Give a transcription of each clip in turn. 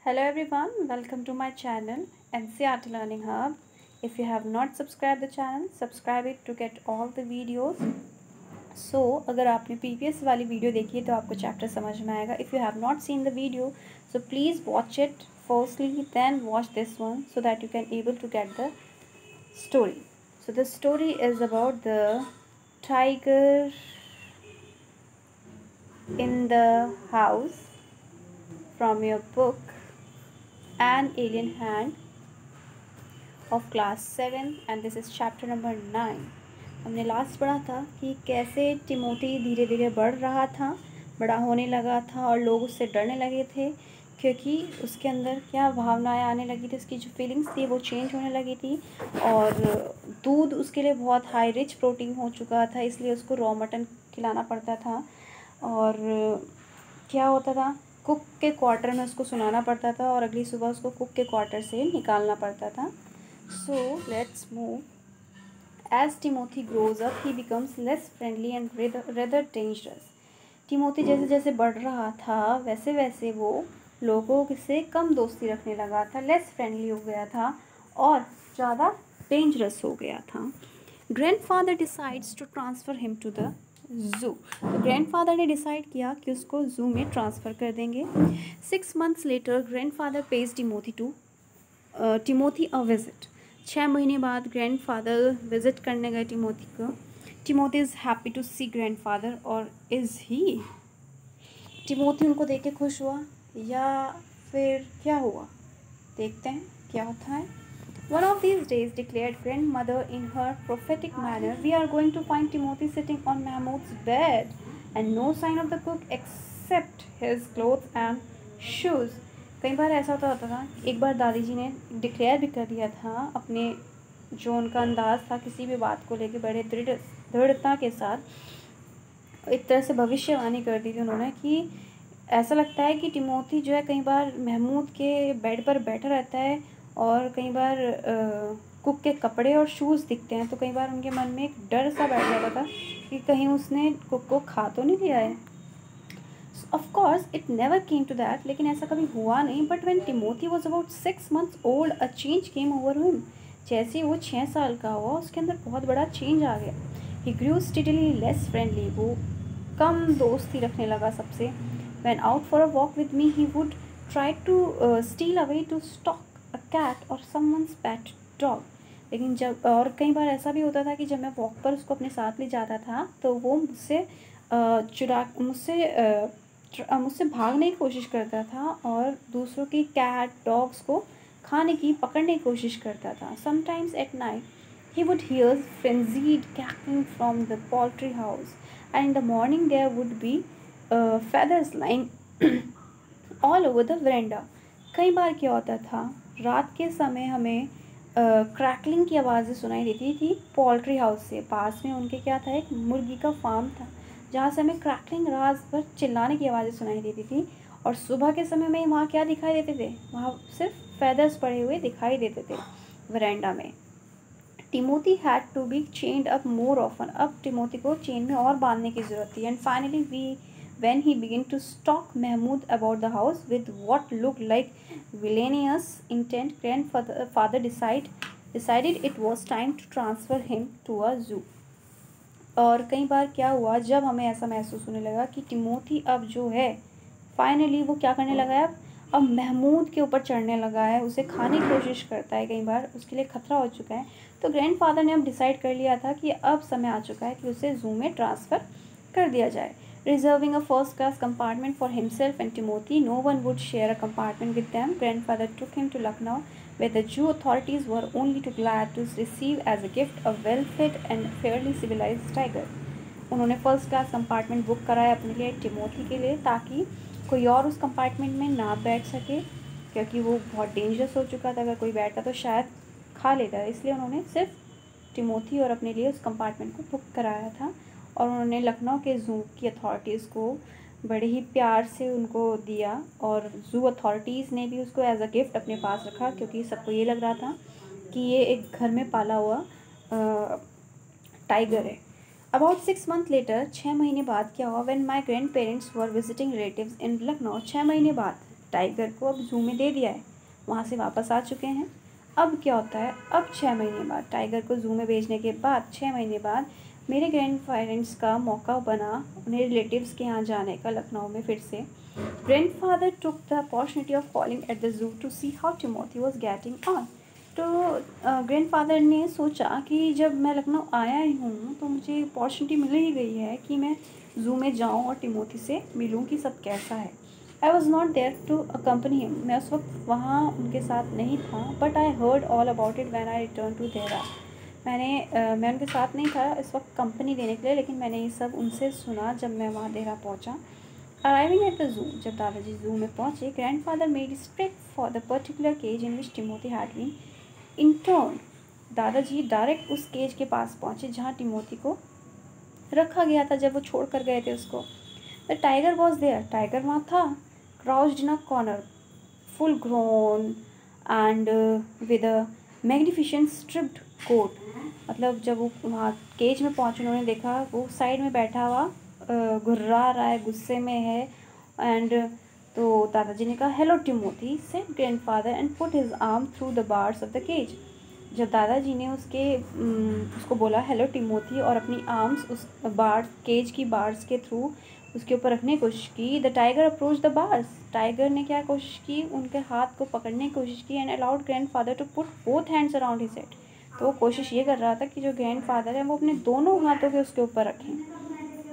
Hello everyone, welcome to my channel NCERT Learning Hub. If you have not subscribed the channel, subscribe it to get all the videos. So अगर आपने previous वाली video देखी है तो आपको chapter समझ में आएगा. If you have not seen the video, so please watch it firstly, then watch this one so that you can able to get the story. So the story is about the tiger in the house from your book An Alien Hand of class 7 and this is chapter number 9. हमने last पढ़ा था कि कैसे Timothy धीरे धीरे बढ़ रहा था, बड़ा होने लगा था और लोग उससे डरने लगे थे क्योंकि उसके अंदर क्या भावनाएं आने लगी थी, उसकी जो फीलिंग्स थी वो चेंज होने लगी थी और दूध उसके लिए बहुत हाई रिच प्रोटीन हो चुका था, इसलिए उसको रॉ मटन खिलाना पड़ता था. और क्या होता था, कुक के क्वार्टर में उसको सुनाना पड़ता था और अगली सुबह उसको कुक के क्वार्टर से निकालना पड़ता था. So let's move. As Timothy grows up he becomes less friendly and rather dangerous. Timothy जैसे जैसे बढ़ रहा था वैसे वैसे वो लोगों से कम दोस्ती रखने लगा था, लेस फ्रेंडली हो गया था और ज़्यादा डेंजरस हो गया था. Grandfather decides to transfer him to the zoo. तो ग्रैंडफादर ने डिसाइड किया कि उसको ज़ू में ट्रांसफ़र कर देंगे. 6 months later grandfather pays Timothy a visit. 6 महीने बाद ग्रैंडफादर विज़िट करने गए टिमोथी को. Timothy is happy to see grandfather और इज़ ही. टिमोथी उनको देख के खुश हुआ या फिर क्या हुआ, देखते हैं क्या होता है. One of these days, declared grandmother in her prophetic manner, we are going to find Timothy sitting on Mahmud's bed and no sign of the cook except his clothes and shoes. कई बार ऐसा होता था. एक बार दादी जी ने declare भी कर दिया था अपने जो उनका अंदाज़ था किसी भी बात को लेके बड़े दृढ़ता के साथ एक तरह से भविष्यवाणी कर दी थी उन्होंने कि ऐसा लगता है कि टिमोथी जो है कई बार महमूद के बेड पर बैठा रहता है और कई बार कुक के कपड़े और शूज़ दिखते हैं. तो कई बार उनके मन में एक डर सा बैठ जाता था कि कहीं उसने कुक को खा तो नहीं लिया है. Of course it never came to that, लेकिन ऐसा कभी हुआ नहीं. But when Timothy was about 6 months old a change came over him. जैसे वो 6 साल का हुआ उसके अंदर बहुत बड़ा चेंज आ गया. He grew steadily less friendly. वो कम दोस्ती रखने लगा सबसे. When out for a walk with me he would try to steal away to stalk a cat or someone's pet dog. लेकिन जब और कई बार ऐसा भी होता था कि जब मैं वॉक पर उसको अपने साथ ले जाता था तो वो मुझसे भागने की कोशिश करता था और दूसरों की कैट डॉग्स को पकड़ने की कोशिश करता था. Sometimes at night he would hear frenzied cackling from the poultry house and in the morning there would be feathers lying all over the veranda. कई बार क्या होता था, रात के समय हमें क्रैकलिंग की आवाज़ें सुनाई देती थी पोल्ट्री हाउस से. पास में उनके क्या था, एक मुर्गी का फार्म था जहाँ से हमें क्रैकलिंग रात भर चिल्लाने की आवाज़ें सुनाई देती थी. और सुबह के समय में वहाँ क्या दिखाई देते थे, वहाँ सिर्फ फेदर्स पड़े हुए दिखाई देते थे वरेंडा में. Timothy had to be chained up more often. अब टिमोथी को चेन में और बांधने की ज़रूरत थी. And finally when he began to stalk Mahmud about the house with what looked like villainous intent, grandfather decided it was time to transfer him to a zoo. और कई बार क्या हुआ, जब हमें ऐसा महसूस होने लगा कि टिमोथी अब जो है फाइनली वो क्या करने लगा है, अब महमूद के ऊपर चढ़ने लगा है, उसे खाने की कोशिश करता है, कई बार उसके लिए खतरा हो चुका है. तो ग्रैंडफादर ने अब डिसाइड कर लिया था कि अब समय आ चुका है कि उसे जू में ट्रांसफ़र कर दिया जाए. Reserving a first-class compartment for himself and Timothy, no one would share a compartment with them. Grandfather took him to Lucknow, where the Jew authorities were only too glad to receive as a gift a well-fed and fairly civilized tiger. उन्होंने first class compartment book कराया अपने लिए, Timothy के लिए, ताकि कोई और उस कंपार्टमेंट में ना बैठ सके क्योंकि वो बहुत डेंजरस हो चुका था. अगर कोई बैठता तो शायद खा लेता. इसलिए उन्होंने सिर्फ टिमोथी और अपने लिए उस कंपार्टमेंट को बुक कराया था. और उन्होंने लखनऊ के ज़ू की अथॉरिटीज़ को बड़े ही प्यार से उनको दिया और ज़ू अथॉरिटीज़ ने भी उसको एज अ गिफ्ट अपने पास रखा क्योंकि सबको ये लग रहा था कि ये एक घर में पाला हुआ टाइगर है. अबाउट 6 months लेटर, 6 महीने बाद क्या हुआ, when my grandparents were visiting relatives in Lucknow. 6 महीने बाद टाइगर को अब जू में दे दिया है, वहाँ से वापस आ चुके हैं। अब क्या होता है, अब 6 महीने बाद टाइगर को जू में भेजने के बाद 6 महीने बाद मेरे ग्रैंड पेरेंट्स का मौका बना उन्हें रिलेटिव्स के यहाँ जाने का, लखनऊ में फिर से। Grandfather took the opportunity of calling at the zoo to see how Timothy was getting on. तो ग्रैंडफादर ने सोचा कि जब मैं लखनऊ आया ही हूँ तो मुझे अपॉर्चुनिटी मिल ही गई है कि मैं जू में जाऊँ और टिमोथी से मिलूँ कि सब कैसा है। I was not there to accompany him, मैं उस वक्त वहाँ उनके साथ नहीं था, but I heard all about it when I return to Dehra. मैं उनके साथ नहीं था इस वक्त कंपनी देने के लिए, लेकिन मैंने ये सब उनसे सुना जब मैं वहाँ देहरा पहुँचा। अराइविंग एट द जू, जब दादाजी जू में पहुँचे, grandfather made straight for the particular cage in which Timothy had been interned. दादाजी डायरेक्ट उस केज के पास पहुँचे जहाँ टिमोथी को रखा गया था जब वो छोड़ कर गए थे उसको। The tiger was there, tiger वहाँ था, crouched in a corner, full grown and with a magnificent striped coat. मतलब जब वो वहाँ केज में पहुँचे उन्होंने देखा वो साइड में बैठा हुआ घुर्रा रहा है, गुस्से में है। एंड तो दादाजी ने कहा, hello Timothy, said grandfather and put his arm through the bars of the cage. जब दादाजी ने उसको बोला हेलो टिमोथी और अपनी आर्म्स उस बार्स, केज की बार्स के थ्रू उसके ऊपर रखने की कोशिश की, the tiger approach the bars, tiger ने क्या कोशिश की, उनके हाथ को पकड़ने की कोशिश की, and allowed grandfather to put both hands around his head. तो वो कोशिश ये कर रहा था कि जो ग्रैंडफादर है वो अपने दोनों हाथों के उसके ऊपर रखें।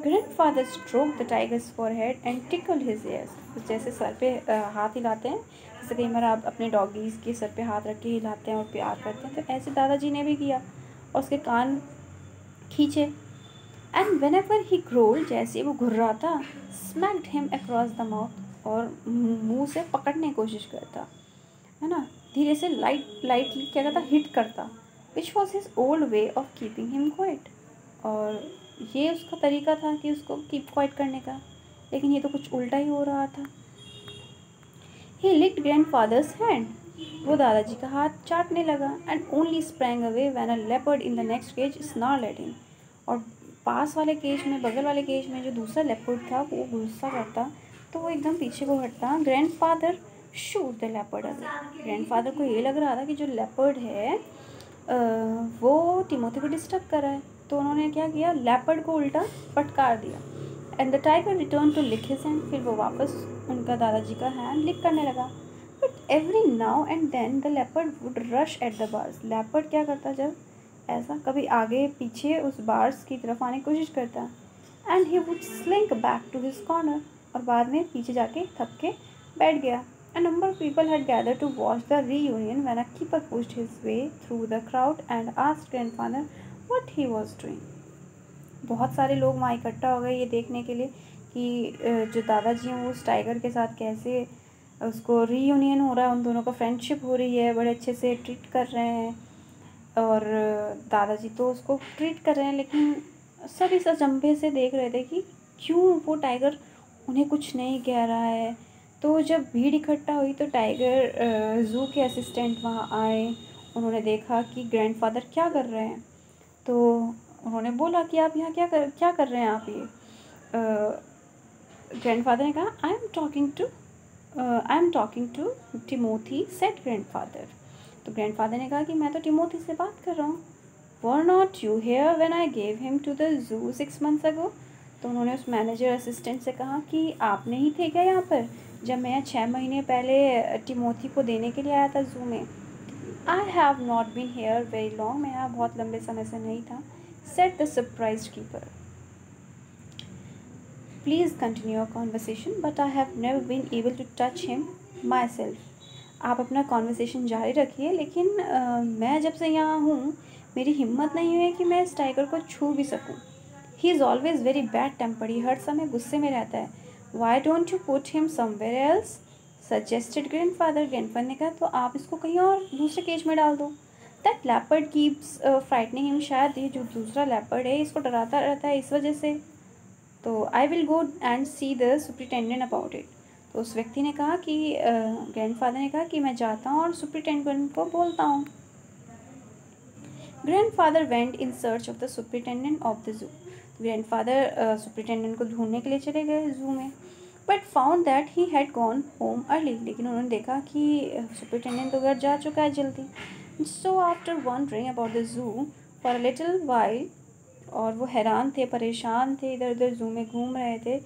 Grandfather stroke the tigers forehead and tackle his years. जैसे सर पे हाथ हिलाते हैं, जैसे कई बार आप अपने डॉगीज़ के सर पे हाथ रख के हिलाते हैं और प्यार करते हैं, तो ऐसे दादाजी ने भी किया और उसके कान खींचे। And when ever he growled, जैसे वो घुर रहा था, smacked him across the mouth, और मुंह से पकड़ने की कोशिश करता है ना, धीरे से लाइटली क्या करता, हिट करता, which was his old way of keeping him quite. और ये उसका तरीका था कि उसको कीप क्वाइट करने का, लेकिन ये तो कुछ उल्टा ही हो रहा था। ही लिक्ड ग्रैंडफादर्स हैंड, वो दादाजी का हाथ चाटने लगा, and only sprang away when a leopard in the next cage snarled at him. और पास वाले केज में, बगल वाले केज में जो दूसरा लेपर्ड था वो गुस्सा करता तो वो एकदम पीछे को हटता। Grandfather shoot the leopard away, grandfather को ये लग रहा था कि जो लेपर्ड है वो टिमोथी को डिस्टर्ब कर रहा है, तो उन्होंने क्या किया, लेपर्ड को उल्टा फटकार दिया। And the tiger return to lick his hand, फिर वो वापस उनका दादाजी का हैंड लिक करने लगा। But every now and then the leopard would rush at the bars, leopard क्या करता, जब ऐसा कभी आगे पीछे उस बार्स की तरफ आने की कोशिश करता, and he would slink back to his corner, और बाद में पीछे जाके थक के बैठ गया। A number of people had gathered to watch the reunion when a keeper pushed his way through the crowd and asked grandfather what he was doing. बहुत सारे लोग वहाँ इकट्ठा हो गए ये देखने के लिए कि जो दादाजी हैं वो उस टाइगर के साथ कैसे उसको रीयूनियन हो रहा है, उन दोनों का फ्रेंडशिप हो रही है, बड़े अच्छे से ट्रीट कर रहे हैं। और दादाजी तो उसको ट्रीट कर रहे हैं, लेकिन सब इस अचंभे से देख रहे थे कि क्यों वो टाइगर उन्हें कुछ नहीं कह रहा है। तो जब भीड़ इकट्ठा हुई तो टाइगर ज़ू के असिस्टेंट वहाँ आए, उन्होंने देखा कि ग्रैंडफादर क्या कर रहे हैं, तो उन्होंने बोला कि आप यहाँ क्या कर रहे हैं आप ये। ग्रैंडफादर ने कहा, I am talking to Timothy, said grandfather. तो ग्रैंडफादर ने कहा कि मैं तो टिमोथी से बात कर रहा हूँ। Were not you here when I gave him to the zoo 6 months ago। तो उन्होंने उस मैनेजर असिस्टेंट से कहा कि आप नहीं थे क्या यहाँ पर जब मैं 6 महीने पहले टिमोथी को देने के लिए आया था जू में। I have not been here very long, मैं यहाँ बहुत लंबे समय से नहीं था, said the surprise keeper. Please continue your conversation but I have never been able to touch him myself. आप अपना कॉन्वर्सेशन जारी रखिए, लेकिन मैं जब से यहाँ हूँ मेरी हिम्मत नहीं हुई कि मैं इस टाइगर को छू भी सकूँ। He is always very bad tempered, ही हर समय गुस्से में रहता है। Why don't you put him somewhere else, suggested grandfather. Grandfather ने कहा तो आप इसको कहीं और दूसरे केज में डाल दो। That leopard keeps frightening him, शायद ये जो दूसरा लेपर्ड है इसको डराता रहता है इस वजह से। तो I will go and see the superintendent about it. तो उस व्यक्ति ने कहा कि ग्रैंडफादर ने कहा कि मैं जाता हूँ और सुपरिटेंडेंट को बोलता हूँ। Grandfather went in search of the superintendent of the zoo. Grandfather superintendent को ढूंढने के लिए चले गए जू में। But found that he had gone home early, लेकिन उन्होंने देखा कि सुपरिटेंडेंट तो घर जा चुका है जल्दी। So after wandering about the zoo for a little while, और वो हैरान थे, परेशान थे, इधर उधर ज़ू में घूम रहे थे।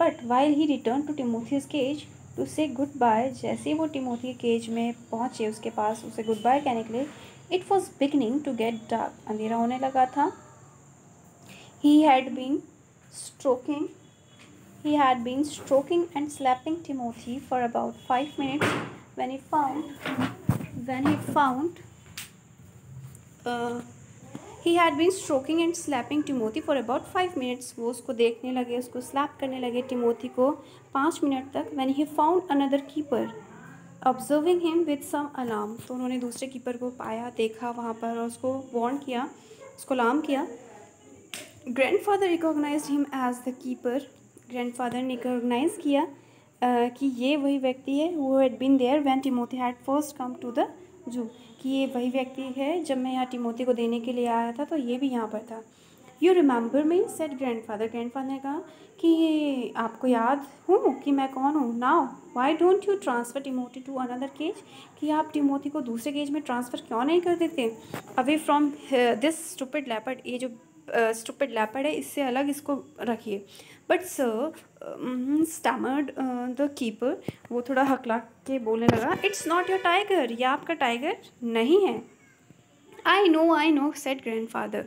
But while he return to Timothy's cage to say goodbye, जैसे ही वो टिमोथी के केज में पहुँचे उसके पास उसे गुड बाय कहने के लिए, it was beginning to get dark, अंधेरा होने लगा था। He had been stroking he had been stroking and slapping Timothy for about 5 minutes when he found he had been stroking and slapping Timothy for about 5 minutes. वो उसको देखने लगे, उसको slab करने लगे टिमोथी को 5 मिनट तक। when he found another keeper observing him with some alarm, तो उन्होंने दूसरे कीपर को पाया, देखा वहाँ पर और उसको वार्न किया, उसको अलार्म किया। Grandfather recognised him as the keeper, grandfather ने रिकॉग्नाइज किया कि ये वही व्यक्ति है वो had been there when Timothy had first come to the zoo, कि ये वही व्यक्ति है जब मैं यहाँ टिमोथी को देने के लिए आया था तो ये भी यहाँ पर था। You remember me said grandfather, grandfather ने कहा कि आपको याद हूँ कि मैं कौन हूँ। Now why don't you transfer Timothy to another cage, कि आप टिमोथी को दूसरे केज में ट्रांसफ़र क्यों नहीं कर देते, away from this stupid leopard, ये जो स्टूपिड लेपर्ड है इससे अलग इसको रखिए। But sir stammered the keeper, वो थोड़ा हकला के बोलने लगा, इट्स नॉट योर टाइगर, ये आपका टाइगर नहीं है। आई नो सेड ग्रैंडफादर,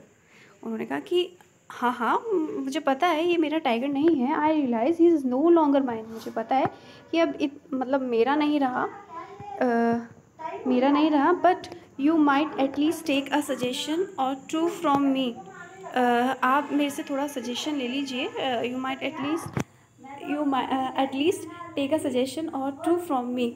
उन्होंने कहा कि हाँ हाँ मुझे पता है ये मेरा टाइगर नहीं है। I realise he is no longer mine, मुझे पता है कि अब मतलब मेरा नहीं रहा, but you might at least take a suggestion or two from me, आप मेरे से थोड़ा सजेशन ले लीजिए। You might at least take a suggestion or two from me.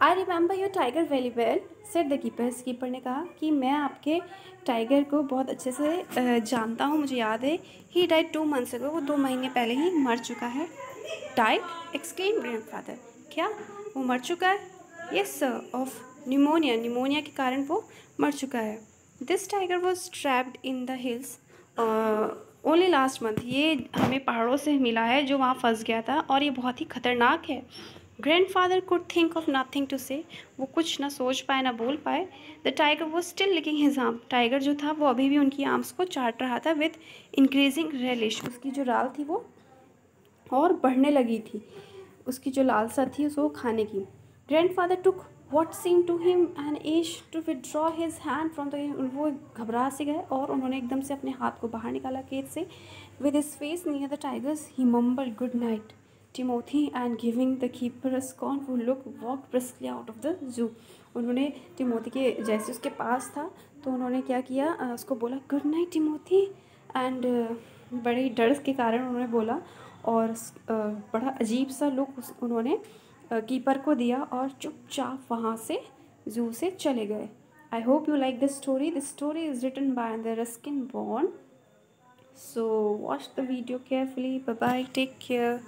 I remember your tiger very well said the keeper, keeper ने कहा कि मैं आपके टाइगर को बहुत अच्छे से जानता हूँ, मुझे याद है। ही डाइड 2 months ago, वो 2 महीने पहले ही मर चुका है। डाइड एक्सक्लेम ग्रैंडफादर, क्या वो मर चुका है? यस सर, ऑफ निमोनिया के कारण वो मर चुका है। This tiger was trapped in the hills only last month, ये हमें पहाड़ों से मिला है जो वहाँ फंस गया था और ये बहुत ही खतरनाक है। Grandfather could think of nothing to say, वो कुछ ना सोच पाए ना बोल पाए। The tiger was still licking his arm, tiger जो था वो अभी भी उनकी आर्म्स को चाट रहा था विद इंक्रीजिंग रेलिश, उसकी जो राल थी वो और बढ़ने लगी थी, उसकी जो लालसा थी उसको खाने की। Grandfather took what seemed to him an age to withdraw his hand from the, वो घबरा से गए और उन्होंने एकदम से अपने हाथ को बाहर निकाला केज से। with his face near the tigers he mumbled good night Timothy and giving the keeper a scornful look walked briskly out of the zoo। उन्होंने टिमोथी के जैसे उसके पास था तो उन्होंने क्या किया, उसको बोला गुड नाइट टिमोथी, एंड बड़े ही डर के कारण उन्होंने बोला और बड़ा अजीब सा लुक उन्होंने कीपर को दिया और चुपचाप वहाँ से जू से चले गए। I hope you like this story is written by the Ruskin बॉर्न। So watch the video carefully, bye bye, take care.